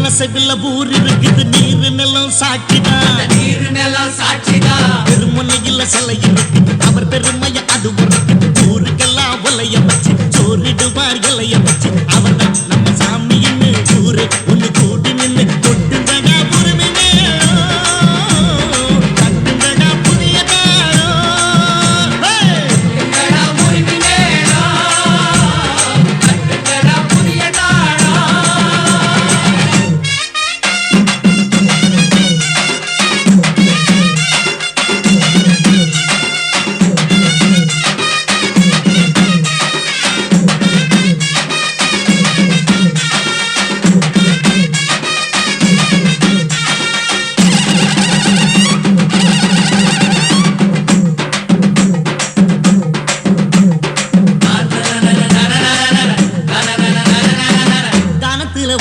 மனசுல ஊர் இருக்குது நீரு நிலம் சாட்சிதான் நீரு நிலம் சாட்சிதான் பெருமுனையில் சிலை இருக்குது அவர் பெருமைய அது இருக்குது ஊருக்கெல்லாம் ஒலைய வச்சு சோறிடுவார் இலைய வச்சு அவர் தான் நம்ம சாமின்னு ஊரு ஒண்ணு கூட்டி நின்று கொட்டுங்கடா உரிமை கட்டுங்கடா புதிய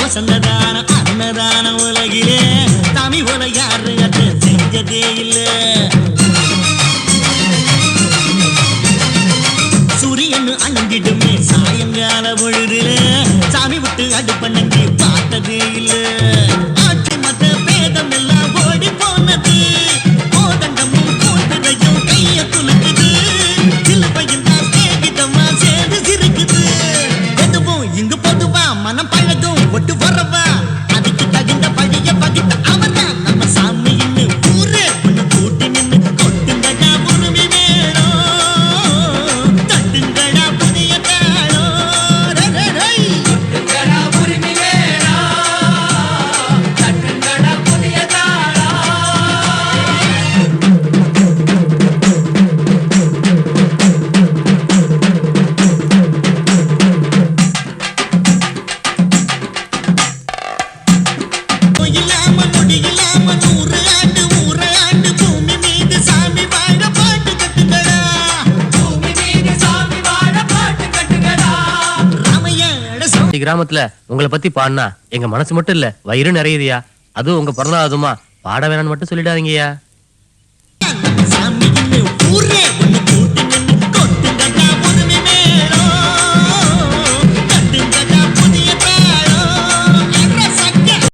வசந்ததான அன்னதான உலகிலே தமி போல யாரு அது செஞ்சதே இல்ல சூரியன் அணங்கிடுமே சாயங்கால பொழுதுல சாமி விட்டு அடுப்பண்ணி பார்த்ததே இல்ல ஆட்சி மத்த பேதம் எல்லாம் ஓடி போனது கோதண்டமும் கூட்டுதையும் கைய துளுக்குது சிலுவையில் தான் சேகிதமா சேர்ந்து சிரிக்குது எதுவும் இங்கு பொதுவா மனம் பழகும் ஒட்டு வரவா அதுக்கு தகுந்த பழிய பகிட்ட அவன்தான் நம்ம சாமின்னு ஊரே ஒண்ணு கூட்டி நின்று கொட்டுங்கடா உரிமை வேணும் தட்டுங்கடா புதிய கொட்டுங்கடா உரிமை வேணும் தட்டுங்கடா புதிய இல்லாம முடியில்லாம 100 ஆண்டு ஊராண்டு பூமி மீது சாமி வாழ பாட்டு கட்டுங்கடா பூமி மீது சாமி வாழ பாட்டு கட்டுங்கடா ராமையோட கிராமத்துல உங்களை பத்தி பாடினா எங்க மனசு மட்டும் இல்ல வயிறு நிறையுதியா அதுவும் உங்க பிறந்தாதுமா பாட வேணான்னு மட்டும் சொல்லிடாதீங்கய்யா சாமின்னு ஊரே